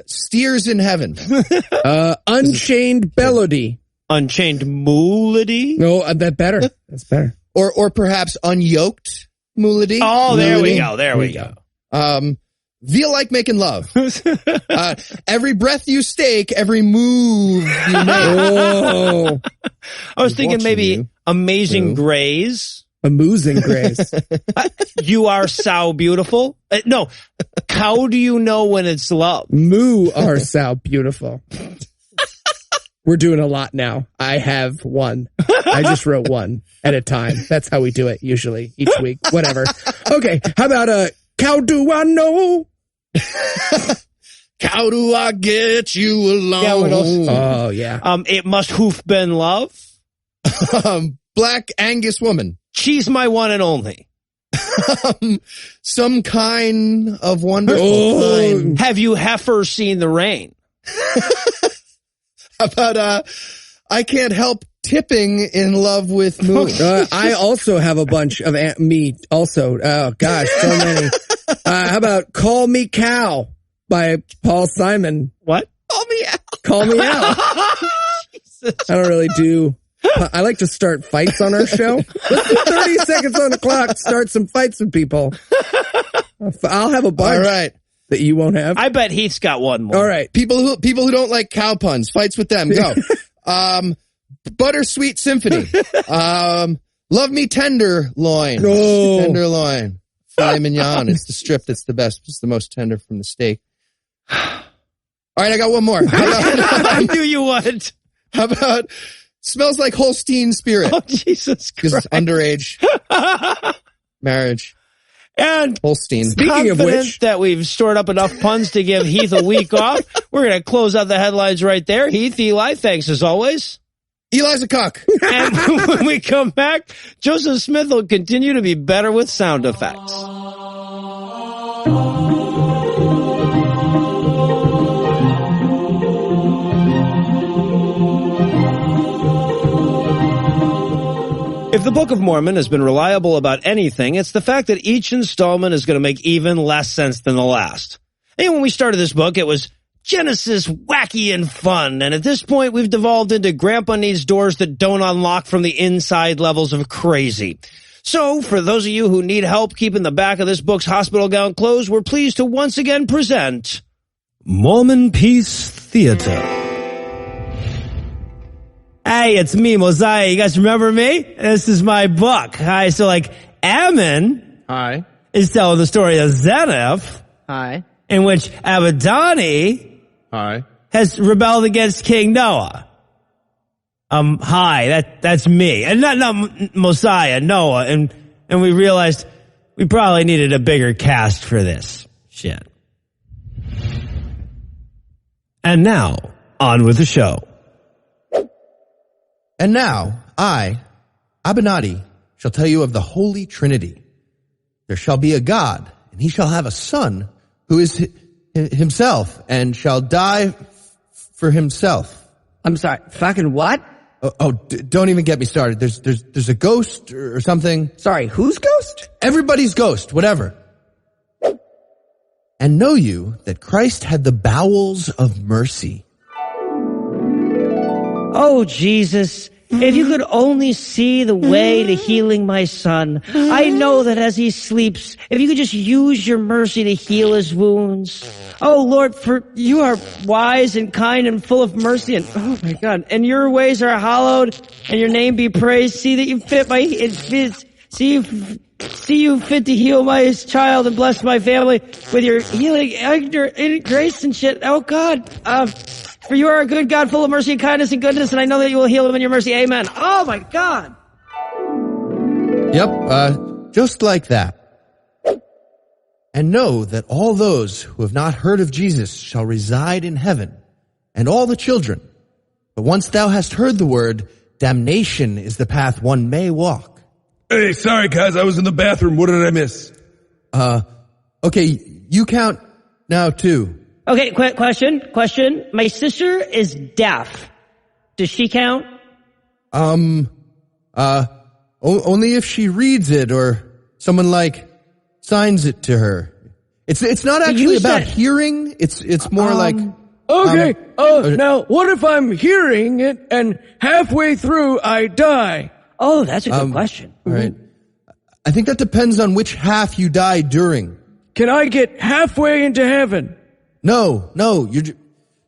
Steers in heaven. Unchained Melody. Unchained Moolity? No, that's better. That's better. Or perhaps Unyoked Moolity. Oh, there we go. There we go. Feel like making love. Every breath you stake, every move you make. Oh. I was thinking maybe Amazing Grace. Amusing Grace. You are so beautiful. No. How do you know when it's love? Moo are so beautiful. We're doing a lot now. I have one. I just wrote one at a time. That's how we do it usually each week. Whatever. Okay. How about Cow Do I Know? How do I get you alone? Yeah, what else? Oh, yeah. It Must Hoof Been Love. Black Angus Woman. She's my one and only. Some kind of wonderful time. Have you heifer seen the rain? How about I can't help tipping in love with moon. I also have a bunch of I also have a bunch of me also. Oh gosh, so many. How about Call Me Cow by Paul Simon? What? Call me out. Call me out. I don't really do. I like to start fights on our show. Let's do 30 seconds on the clock. Start some fights with people. I'll have a bunch. All right. That you won't have. I bet Heath's got one more. All right. People who don't like cow puns, fights with them. Go. Buttersweet Symphony. Love Me Tenderloin. Oh. Tenderloin. Filet mignon. It's the strip that's the best. It's the most tender from the steak. All right, I got one more. I knew you would. How about Smells Like Holstein Spirit? Oh, Jesus Christ. Because it's underage. Marriage. And Holstein. Speaking of which, that we've stored up enough puns to give Heath a week off, we're going to close out the headlines right there. Heath, Eli, thanks as always. Eli's a cuck. And when we come back, Joseph Smith will continue to be better with sound effects. If the Book of Mormon has been reliable about anything, it's the fact that each installment is going to make even less sense than the last. And when we started this book, it was Genesis wacky and fun, and at this point we've devolved into Grandpa needs doors that don't unlock from the inside levels of crazy. So, for those of you who need help keeping the back of this book's hospital gown closed, we're pleased to once again present Mormon Peace Theater. Hey, it's me, Mosiah. You guys remember me? This is my book. Hi, so Ammon. Hi. Is telling the story of Zeniff. Hi. In which Abaddani. Hi. Has rebelled against King Noah. Hi, that's me. And not Mosiah, Noah. And we realized we probably needed a bigger cast for this shit. And now, on with the show. And now, I, Abinadi, shall tell you of the Holy Trinity. There shall be a God, and he shall have a son, who is himself, and shall die for himself. I'm sorry, fucking what? Don't even get me started. There's a ghost or something. Sorry, whose ghost? Everybody's ghost, whatever. And know you that Christ had the bowels of mercy. Oh, Jesus, if you could only see the way to healing my son. I know that as he sleeps, if you could just use your mercy to heal his wounds. Oh, Lord, for you are wise and kind and full of mercy, and oh my God, and your ways are hallowed, and your name be praised. See that you see you fit to heal my child and bless my family with your healing grace and shit. Oh God, for you are a good God, full of mercy and kindness and goodness, and I know that you will heal him in your mercy. Amen. Oh, my God. Yep, just like that. And know that all those who have not heard of Jesus shall reside in heaven, and all the children. But once thou hast heard the word, damnation is the path one may walk. Hey, sorry, guys, I was in the bathroom. What did I miss? Okay, you count now, too. Okay, question. My sister is deaf. Does she count? Only if she reads it or someone signs it to her. It's not actually about hearing. It's more okay. Now what if I'm hearing it and halfway through I die? Oh, that's a good question. All right. I think that depends on which half you die during. Can I get halfway into heaven? No, you're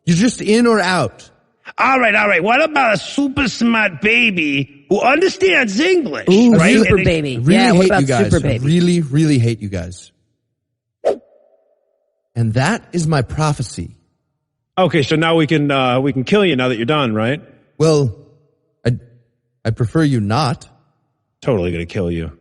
just in or out. All right. What about a super smart baby who understands English? Ooh, right? Super baby. Really what about you guys. super baby? Really, really hate you guys. And that is my prophecy. Okay, so now we can kill you now that you're done, right? Well, I'd prefer you not. Totally gonna kill you.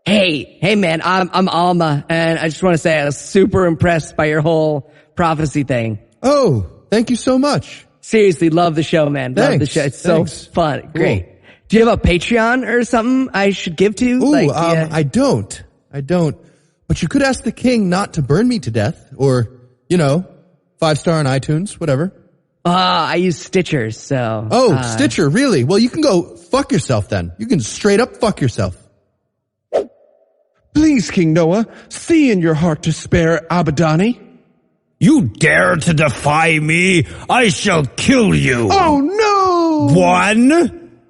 Hey man, I'm Alma, and I just want to say I was super impressed by your whole prophecy thing. Oh, thank you so much. Seriously, love the show, man. Thanks. Love the show. It's so fun. Great. Cool. Do you have a Patreon or something I should give to? Ooh, I don't. But you could ask the king not to burn me to death, or 5-star on iTunes, whatever. I use Stitcher, so... Oh, Stitcher, really? Well, you can go fuck yourself then. You can straight up fuck yourself. Please, King Noah, see in your heart to spare Abaddani. You dare to defy me? I shall kill you. Oh, no! 1,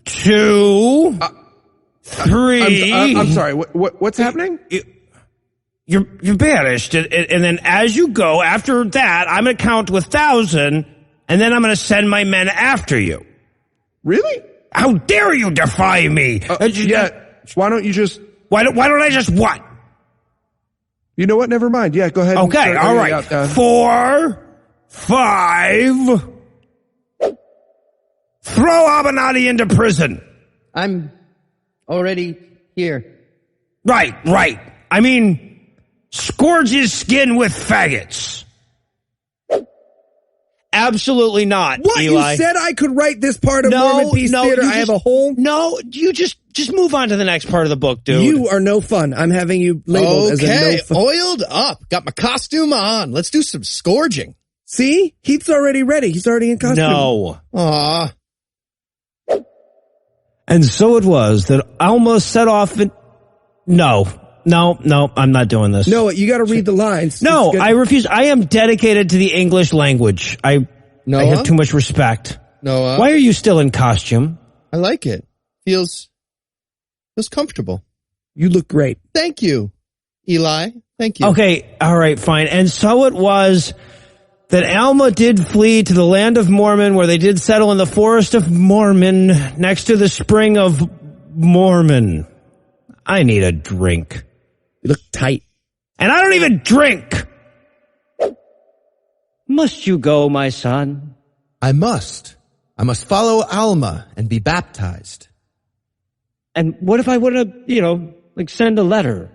2, 3. I'm sorry, what's happening? You're banished, and then as you go, after that, I'm going to count to 1,000, and then I'm going to send my men after you. Really? How dare you defy me? Yeah, why don't you just... Why don't I just what? You know what? Never mind. Yeah, go ahead. Okay, all right. 4, 5. Throw Abenadi into prison. I'm already here. Right. I mean, scourge his skin with faggots. Absolutely not, What? Eli. You said I could write this part of Mormon Peace Theater? I have a whole... No, you just move on to the next part of the book, dude. You are no fun. I'm having you labeled as a no fun. Oiled up. Got my costume on. Let's do some scourging. See? He's already ready. He's already in costume. No. Aw. And so it was that Alma set off and... No, I'm not doing this. No, you got to read the lines. No, I refuse. I am dedicated to the English language. I have too much respect. Noah? Why are you still in costume? I like it. Feels comfortable. You look great. Thank you, Eli. Thank you. Okay, all right, fine. And so it was that Alma did flee to the land of Mormon, where they did settle in the forest of Mormon, next to the spring of Mormon. I need a drink. You look tight. And I don't even drink! Must you go, my son? I must follow Alma and be baptized. And what if I want to, send a letter?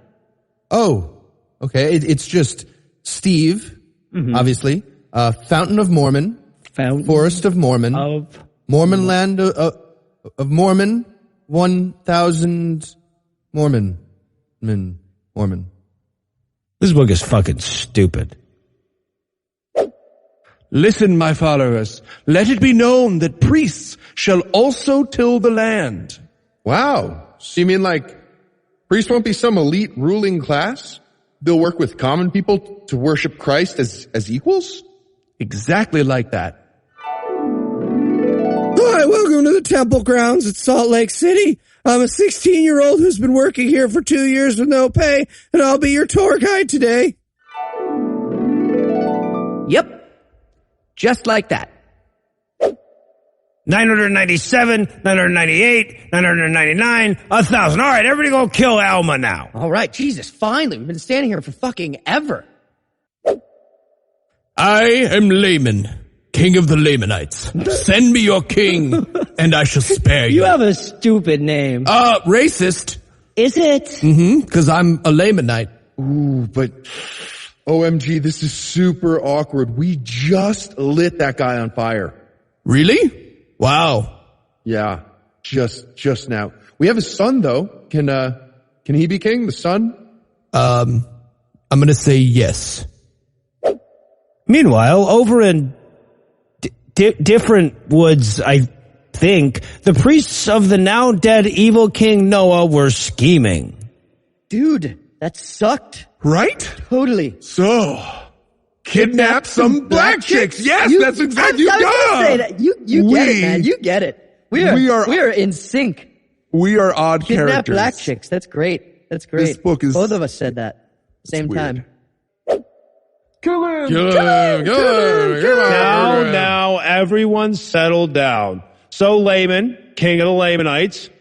Oh, okay. It's just Steve, obviously. Fountain of Mormon. Forest of Mormon. Mormon land of Mormon. 1,000 Mormon. This book is fucking stupid. Listen, my followers, let it be known that priests shall also till the land. Wow. So you mean priests won't be some elite ruling class? They'll work with common people to worship Christ as equals? Exactly like that. Hi, welcome to the temple grounds at Salt Lake City. I'm a 16-year-old who's been working here for 2 years with no pay, and I'll be your tour guide today. Yep. Just like that. 997, 998, 999, 1,000. All right, everybody go kill Alma now. All right, Jesus, finally. We've been standing here for fucking ever. I am Layman, king of the Lamanites. Send me your king, and I shall spare you. You have a stupid name. Racist. Is it? Mm-hmm, because I'm a Lamanite. Ooh, but OMG, this is super awkward. We just lit that guy on fire. Really? Wow. Yeah, just now. We have a son though. Can he be king? The son? I'm gonna say yes. Meanwhile, over in different woods, I think, the priests of the now dead evil King Noah were scheming. Dude, that sucked. Right? Totally. So, kidnap some black chicks. Yes, that's exactly. You get it, man. You get it. We are in sync. We are odd Kidnap characters. black chicks. That's great. That's great. This book is... Both of us said that. Same time. Kill him. Now, everyone settle down. So Layman, king of the Lamanites,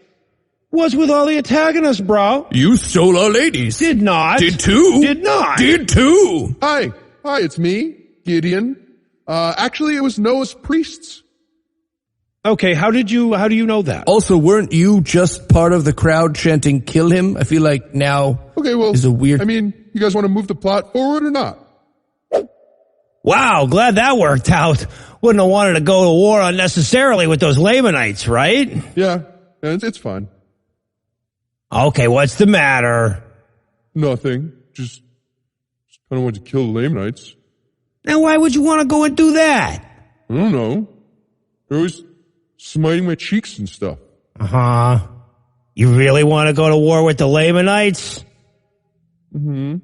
was with all the antagonists, bro. You stole our ladies. Did not. Did too. Did not. Did too. Hi, it's me, Gideon. Actually, it was Noah's priests. Okay, how do you know that? Also, weren't you just part of the crowd chanting "kill him"? I feel like now is a weird... I mean, you guys want to move the plot forward or not? Wow, glad that worked out. Wouldn't have wanted to go to war unnecessarily with those Lamanites, right? Yeah, it's fine. Okay, what's the matter? Nothing. Just kind of want to kill the Lamanites. Now, why would you want to go and do that? I don't know. They're always smiting my cheeks and stuff. Uh-huh. You really want to go to war with the Lamanites? Mm-hmm.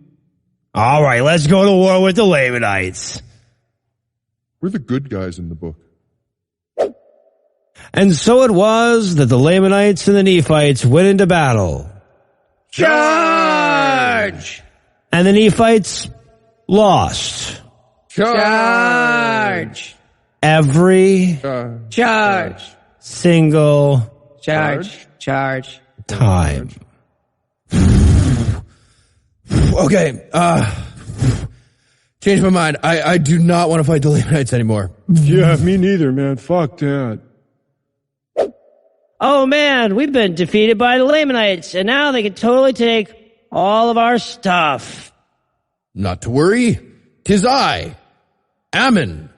All right, let's go to war with the Lamanites. We're the good guys in the book. And so it was that the Lamanites and the Nephites went into battle. Charge! And the Nephites lost. Charge! Every Charge! single Charge! Charge! time. Okay, changed my mind. I do not want to fight the Lamanites anymore. Yeah, me neither, man. Fuck that. Oh man, we've been defeated by the Lamanites, and now they can totally take all of our stuff. Not to worry. 'Tis I, Ammon.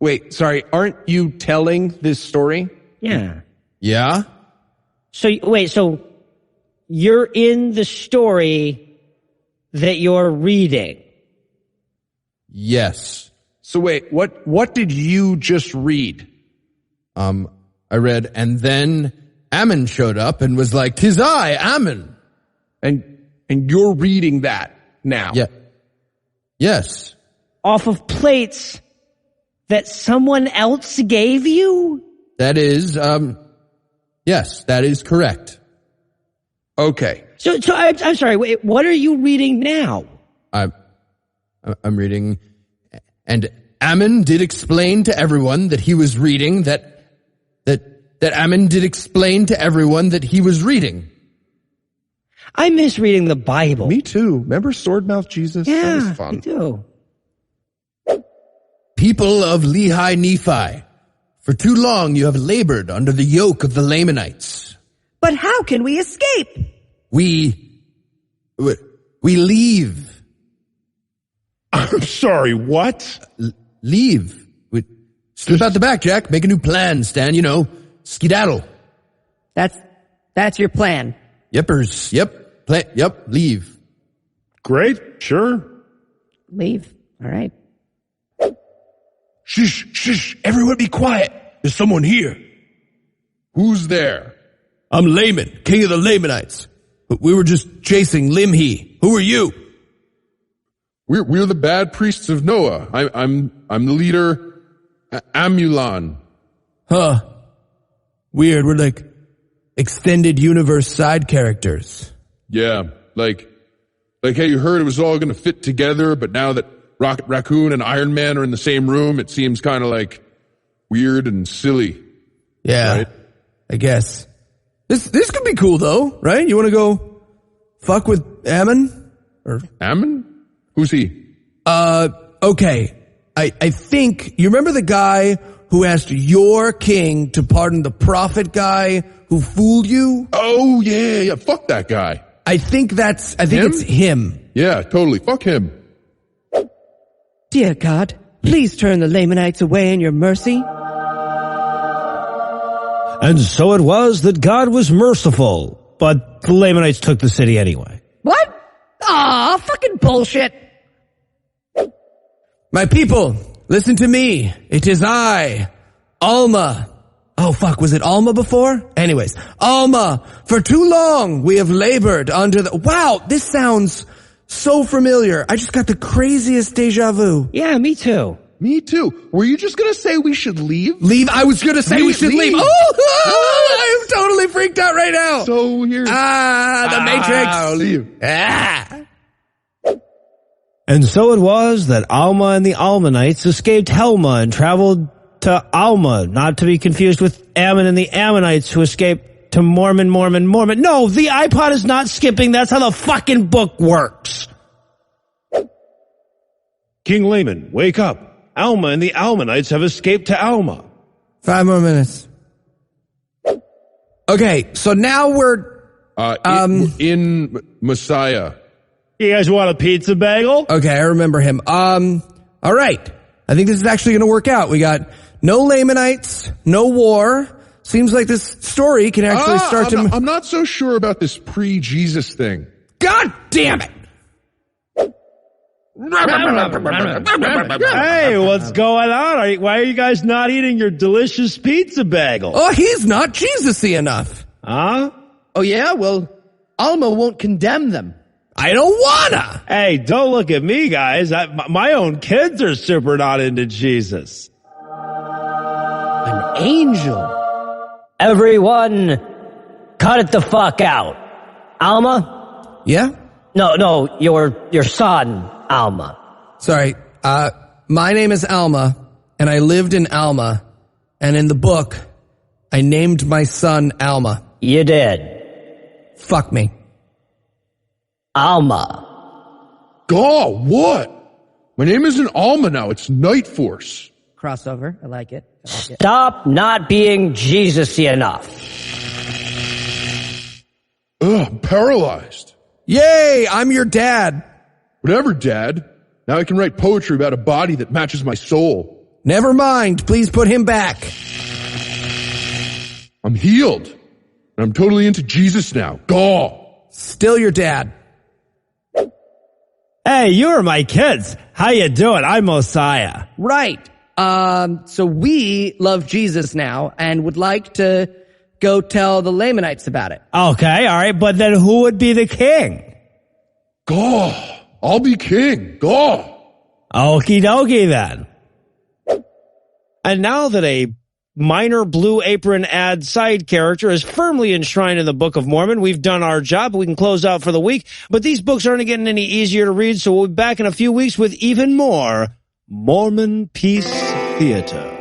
Wait, sorry, aren't you telling this story? Yeah. Yeah? So, wait, so you're in the story that you're reading? Yes. So wait, what did you just read? I read, and then Ammon showed up and was like, 'tis I, Ammon. And you're reading that now? Yeah. Yes. Off of plates that someone else gave you? That is, yes, that is correct. Okay. So I'm sorry, wait, what are you reading now? I'm reading, and Ammon did explain to everyone that he was reading that Ammon did explain to everyone that he was reading. I miss reading the Bible. Me too. Remember Swordmouth Jesus? Yeah, that was fun. I do. People of Lehi Nephi, for too long you have labored under the yoke of the Lamanites. But how can we escape? We leave. I'm sorry, what? Leave. Slip out the back, Jack. Make a new plan, Stan. You know, skedaddle. That's your plan. Yepers. Yep. Yep. Leave. Great. Sure. Leave. All right. Shh. Everyone be quiet. There's someone here. Who's there? I'm Laman, king of the Lamanites. We were just chasing Limhi. Who are you? We're the bad priests of Noah. I'm the leader, Amulon. Huh. Weird. We're like extended universe side characters. Yeah, like hey, you heard it was all gonna fit together, but now that Rocket Raccoon and Iron Man are in the same room, it seems kind of like weird and silly. Yeah, right? I guess. This could be cool though, right? You want to go fuck with Ammon? Or Ammon? Who's he? Okay. I think you remember the guy who asked your king to pardon the prophet guy who fooled you? Oh yeah. Fuck that guy. I think it's him. Yeah, totally. Fuck him. Dear God, please turn the Lamanites away in your mercy. And so it was that God was merciful, but the Lamanites took the city anyway. What? Aw, fucking bullshit. My people, listen to me. It is I, Alma. Oh fuck, was it Alma before? Anyways, Alma, for too long we have labored under the... Wow, this sounds so familiar. I just got the craziest deja vu. Yeah, me too. Me too. Were you just gonna say we should leave? Leave? I was gonna say we should leave. Oh, I'm totally freaked out right now. So weird. The Matrix. Leave. And so it was that Alma and the Almanites escaped Helma and traveled to Alma, not to be confused with Ammon and the Ammonites who escaped to Mormon. No, the iPod is not skipping. That's how the fucking book works. King Laman, wake up. Alma and the Almanites have escaped to Alma. 5 more minutes. Okay, so now we're... in Messiah. You guys want a pizza bagel? Okay, I remember him. All right. I think this is actually going to work out. We got no Lamanites, no war. Seems like this story can actually start to... I'm not so sure about this pre-Jesus thing. God damn it! Hey, what's going on? Why are you guys not eating your delicious pizza bagel? Oh, he's not Jesus-y enough. Huh? Oh, yeah? Well, Alma won't condemn them. I don't wanna. Hey, don't look at me, guys. My own kids are super not into Jesus. An angel. Everyone, cut it the fuck out. Alma? Yeah? No, your son, Alma. Sorry, my name is Alma, and I lived in Alma, and in the book, I named my son Alma. You did. Fuck me. Alma. God, what? My name isn't Alma now, it's Night Force. Crossover. I like it. Stop not being Jesus-y enough. Ugh, I'm paralyzed. Yay, I'm your dad. Whatever, Dad. Now I can write poetry about a body that matches my soul. Never mind, please put him back. I'm healed. And I'm totally into Jesus now. Gaw. Still your dad. Hey, you are my kids. How you doing? I'm Mosiah. Right. So we love Jesus now and would like to go tell the Lamanites about it. Okay, all right, but then who would be the king? Gaw. I'll be king. Gaw. Okie dokie then. And now that a minor Blue Apron ad side character is firmly enshrined in the Book of Mormon, we've done our job. We can close out for the week, but these books aren't getting any easier to read, so we'll be back in a few weeks with even more Mormon Peace Theater.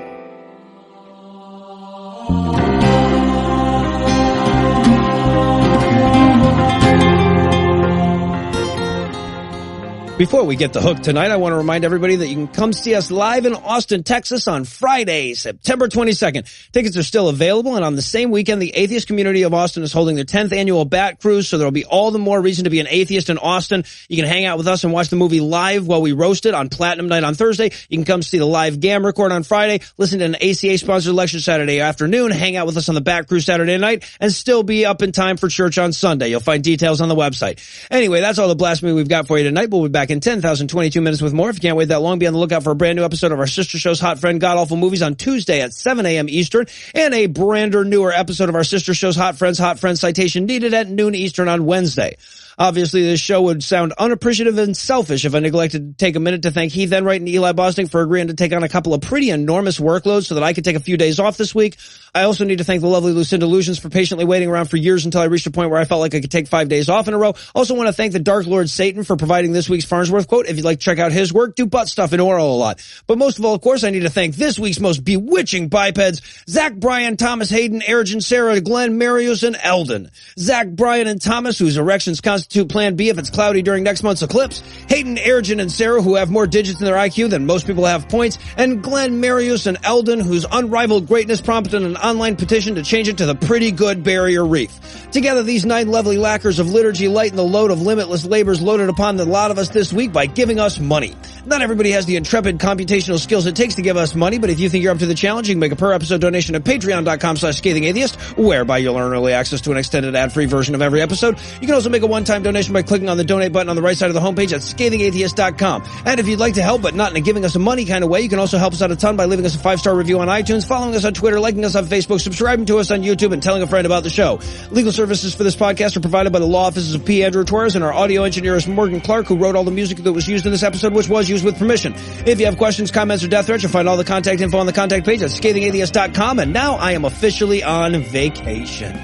Before we get the hook tonight, I want to remind everybody that you can come see us live in Austin, Texas on Friday, September 22nd. Tickets are still available, and on the same weekend, the atheist community of Austin is holding their 10th annual Bat Cruise, so there'll be all the more reason to be an atheist in Austin. You can hang out with us and watch the movie live while we roast it on Platinum Night on Thursday. You can come see the live GAM record on Friday, listen to an ACA-sponsored lecture Saturday afternoon, hang out with us on the Bat Cruise Saturday night, and still be up in time for church on Sunday. You'll find details on the website. Anyway, that's all the blasphemy we've got for you tonight. We'll be back in 10,022 minutes with more. If you can't wait that long, be on the lookout for a brand new episode of our sister show's Hot Friend God Awful Movies on Tuesday at 7 a.m. Eastern, and a brander newer episode of our sister show's Hot Friends Citation Needed at noon Eastern on Wednesday. Obviously, this show would sound unappreciative and selfish if I neglected to take a minute to thank Heath Enright and Eli Bosnick for agreeing to take on a couple of pretty enormous workloads so that I could take a few days off this week. I also need to thank the lovely Lucinda Lugeons for patiently waiting around for years until I reached a point where I felt like I could take 5 days off in a row. Also want to thank the Dark Lord Satan for providing this week's Farnsworth quote. If you'd like to check out his work, do butt stuff in oral a lot. But most of all, of course, I need to thank this week's most bewitching bipeds, Zach, Brian, Thomas, Hayden, Ergen, Sarah, Glenn, Marius, and Eldon. Zach, Brian, and Thomas, whose erections constitute Plan B if it's cloudy during next month's eclipse. Hayden, Ergen, and Sarah, who have more digits in their IQ than most people have points. And Glenn, Marius, and Eldon, whose unrivaled greatness prompted an online petition to change it to the Pretty Good Barrier Reef. Together, these 9 lovely lacquers of liturgy lighten the load of limitless labors loaded upon the lot of us this week by giving us money. Not everybody has the intrepid computational skills it takes to give us money, but if you think you're up to the challenge, you can make a per-episode donation at patreon.com/Scathing Atheist, whereby you'll earn early access to an extended ad-free version of every episode. You can also make a one-time donation by clicking on the donate button on the right side of the homepage at scathingatheist.com. And if you'd like to help, but not in a giving us a money kind of way, you can also help us out a ton by leaving us a 5-star review on iTunes, following us on Twitter, liking us on Facebook, subscribing to us on YouTube, and telling a friend about the show. Legal services for this podcast are provided by the law offices of P. Andrew Torres, and our audio engineer is Morgan Clark, who wrote all the music that was used in this episode, which was used with permission. If you have questions, comments, or death threats, you'll find all the contact info on the contact page at scathingatheist.com. And now I am officially on vacation.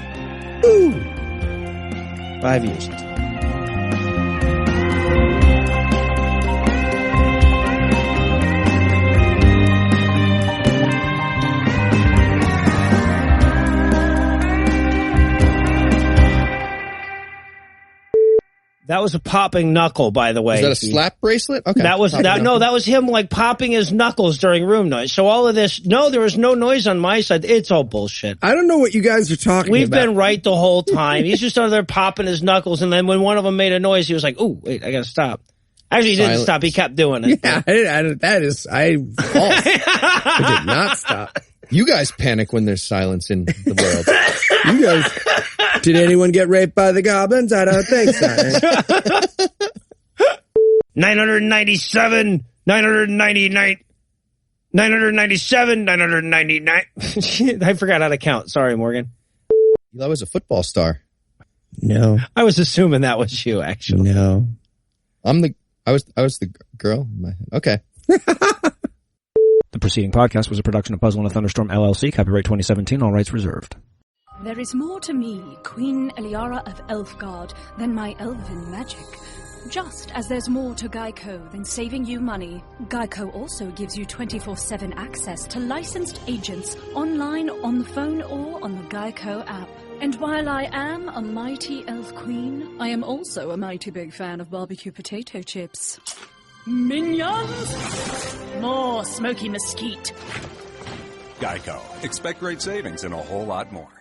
Woo! 5 years. That was a popping knuckle, by the way. Is that a slap bracelet? Okay. That was that was him like popping his knuckles during room noise. So all of this, there was no noise on my side. It's all bullshit. I don't know what you guys are talking We've about. been right the whole time. He's just under there popping his knuckles, and then when one of them made a noise, he was like, "Ooh, wait, I gotta stop." Actually, he didn't stop. He kept doing it. Yeah, that is false. I did not stop. You guys panic when there's silence in the world. You guys, did anyone get raped by the goblins? I don't think so. 997, 999, 997, 999. I forgot how to count. Sorry, Morgan. Eli was a football star. No. I was assuming that was you, actually. No. I was the girl in my head. Okay. The preceding podcast was a production of Puzzle and a Thunderstorm LLC, copyright 2017, all rights reserved. There is more to me, Queen Eliara of Elfgard, than my elven magic. Just as there's more to Geico than saving you money, Geico also gives you 24/7 access to licensed agents online, on the phone, or on the Geico app. And while I am a mighty elf queen, I am also a mighty big fan of barbecue potato chips. Minions! More smoky mesquite. Geico. Expect great savings and a whole lot more.